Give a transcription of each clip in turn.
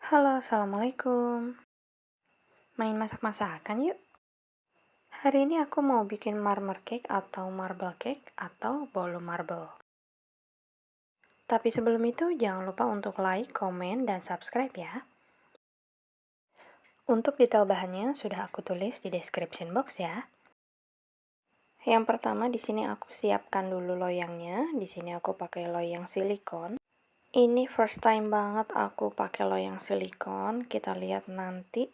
Halo, assalamualaikum. Main masak-masakan yuk. Hari ini aku mau bikin marmer cake atau marble cake atau bolu marble. Tapi sebelum itu jangan lupa untuk like, komen, dan subscribe ya. Untuk detail bahannya sudah aku tulis di description box ya. Yang pertama di sini aku siapkan dulu loyangnya. Di sini aku pakai loyang silikon. Ini first time banget aku pakai loyang silikon. Kita lihat nanti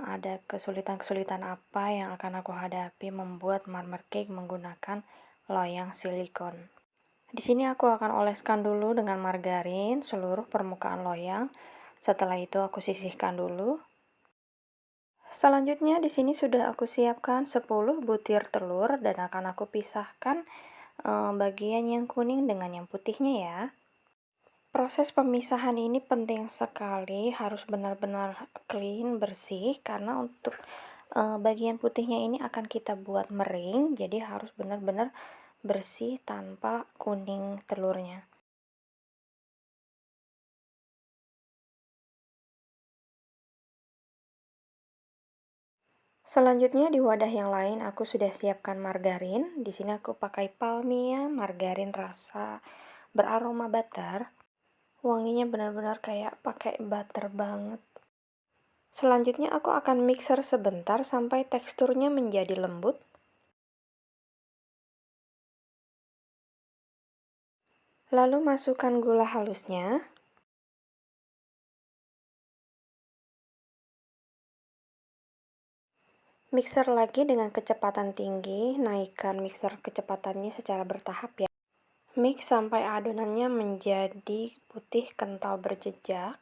ada kesulitan-kesulitan apa yang akan aku hadapi membuat marmer cake menggunakan loyang silikon. Di sini aku akan oleskan dulu dengan margarin seluruh permukaan loyang. Setelah itu aku sisihkan dulu. Selanjutnya di sini sudah aku siapkan 10 butir telur dan akan aku pisahkan bagian yang kuning dengan yang putihnya ya. Proses pemisahan ini penting sekali, harus benar-benar clean, bersih, karena untuk bagian putihnya ini akan kita buat mering, jadi harus benar-benar bersih tanpa kuning telurnya. Selanjutnya di wadah yang lain aku sudah siapkan margarin. Di sini aku pakai Palmia margarin rasa beraroma butter. Wanginya benar-benar kayak pakai butter banget. Selanjutnya aku akan mixer sebentar sampai teksturnya menjadi lembut. Lalu masukkan gula halusnya. Mixer lagi dengan kecepatan tinggi, naikkan mixer kecepatannya secara bertahap ya. Mix sampai adonannya menjadi putih kental berjejak.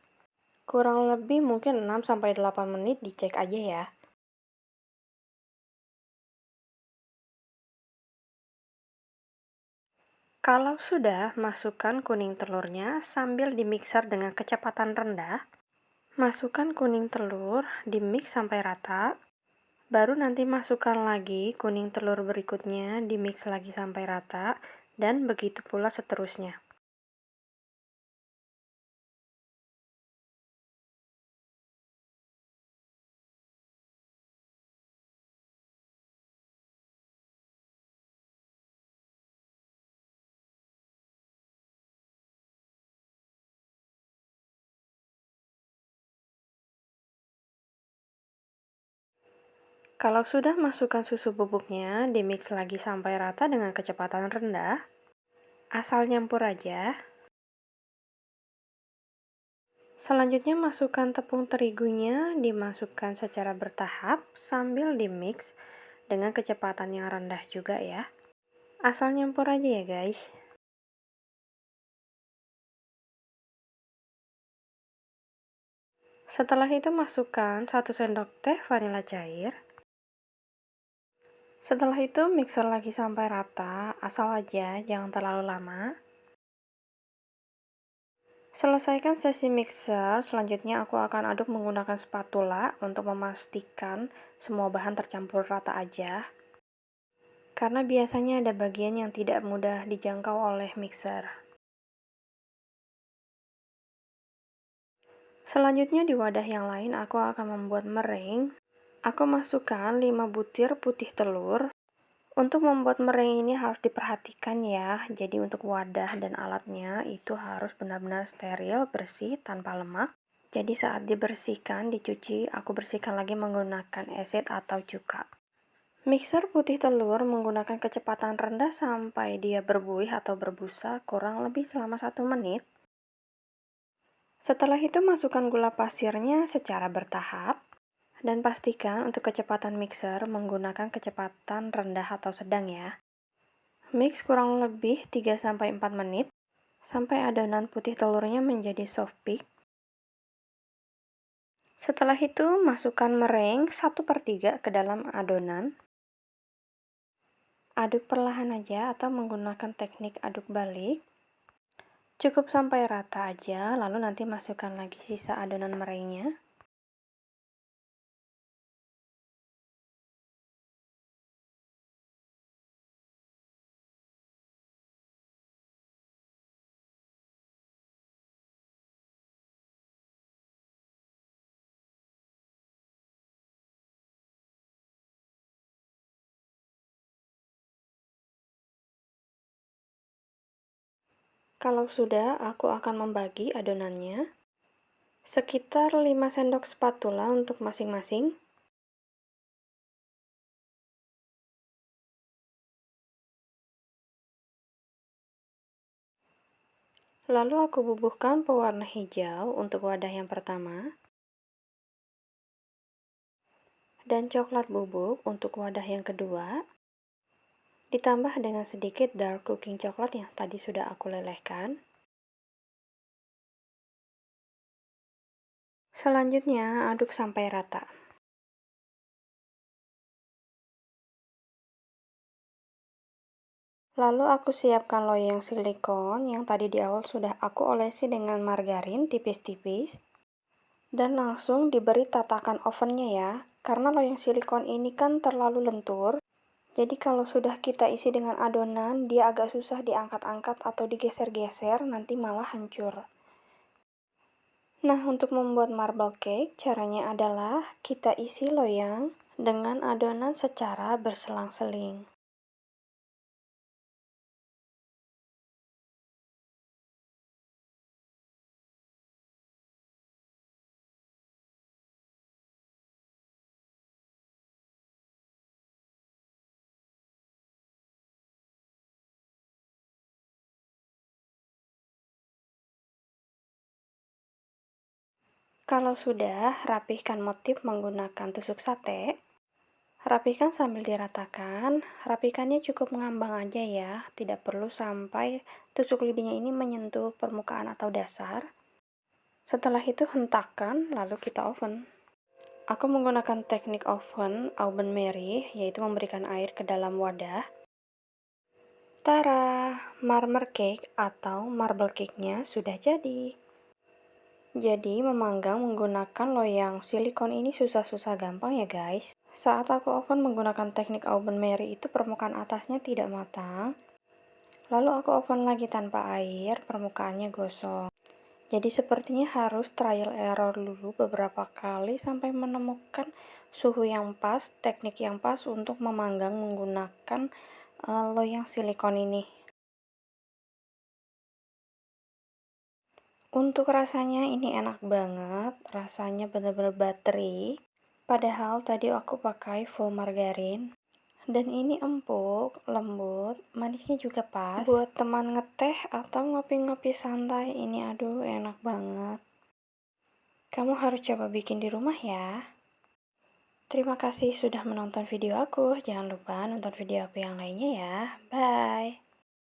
Kurang lebih mungkin 6-8 menit, dicek aja ya. Kalau sudah, masukkan kuning telurnya sambil dimixer dengan kecepatan rendah. Masukkan kuning telur, dimix sampai rata. Baru nanti masukkan lagi kuning telur berikutnya, dimix lagi sampai rata, dan begitu pula seterusnya. Kalau sudah, masukkan susu bubuknya, dimix lagi sampai rata dengan kecepatan rendah. Asal nyampur aja. Selanjutnya masukkan tepung terigunya, dimasukkan secara bertahap sambil dimix dengan kecepatan yang rendah juga ya. Asal nyampur aja ya guys. Setelah itu masukkan 1 sendok teh vanila cair. Setelah itu mixer lagi sampai rata, asal aja jangan terlalu lama. Selesaikan sesi mixer, selanjutnya aku akan aduk menggunakan spatula untuk memastikan semua bahan tercampur rata aja. Karena biasanya ada bagian yang tidak mudah dijangkau oleh mixer. Selanjutnya di wadah yang lain aku akan membuat meringue. Aku masukkan 5 butir putih telur. Untuk membuat meringue ini harus diperhatikan ya. Jadi untuk wadah dan alatnya itu harus benar-benar steril, bersih, tanpa lemak. Jadi saat dibersihkan, dicuci, aku bersihkan lagi menggunakan acid atau cuka. Mixer putih telur menggunakan kecepatan rendah sampai dia berbuih atau berbusa kurang lebih selama 1 menit. Setelah itu masukkan gula pasirnya secara bertahap. Dan pastikan untuk kecepatan mixer menggunakan kecepatan rendah atau sedang ya. Mix kurang lebih 3-4 menit sampai adonan putih telurnya menjadi soft peak. Setelah itu masukkan meringue 1/3 ke dalam adonan. Aduk perlahan aja atau menggunakan teknik aduk balik. Cukup sampai rata aja, lalu nanti masukkan lagi sisa adonan meringuenya. Kalau sudah, aku akan membagi adonannya. Sekitar 5 sendok spatula untuk masing-masing. Lalu aku bubuhkan pewarna hijau untuk wadah yang pertama. Dan coklat bubuk untuk wadah yang kedua. Ditambah dengan sedikit dark cooking coklat yang tadi sudah aku lelehkan. Selanjutnya, aduk sampai rata. Lalu aku siapkan loyang silikon yang tadi di awal sudah aku olesi dengan margarin tipis-tipis. Dan langsung diberi tatakan ovennya ya, karena loyang silikon ini kan terlalu lentur. Jadi kalau sudah kita isi dengan adonan, dia agak susah diangkat-angkat atau digeser-geser, nanti malah hancur. Nah, untuk membuat marble cake, caranya adalah kita isi loyang dengan adonan secara berselang-seling. Kalau sudah, rapihkan motif menggunakan tusuk sate. Rapihkan sambil diratakan. Rapikannya cukup mengambang aja ya, tidak perlu sampai tusuk lidinya ini menyentuh permukaan atau dasar. Setelah itu hentakkan, lalu kita oven. Aku menggunakan teknik oven Auben Mary, yaitu memberikan air ke dalam wadah. Tara, marmer cake atau marble cake-nya sudah jadi. Jadi memanggang menggunakan loyang silikon ini susah-susah gampang ya guys. Saat aku oven menggunakan teknik Auben Mary itu permukaan atasnya tidak matang. Lalu aku oven lagi tanpa air, permukaannya gosong. Jadi sepertinya harus trial error dulu beberapa kali sampai menemukan suhu yang pas, teknik yang pas untuk memanggang menggunakan loyang silikon ini. Untuk rasanya ini enak banget, rasanya benar-benar buttery. Padahal tadi aku pakai full margarin. Dan ini empuk, lembut, manisnya juga pas. Buat teman ngeteh atau ngopi-ngopi santai, ini aduh enak banget. Kamu harus coba bikin di rumah ya. Terima kasih sudah menonton video aku. Jangan lupa nonton video aku yang lainnya ya. Bye.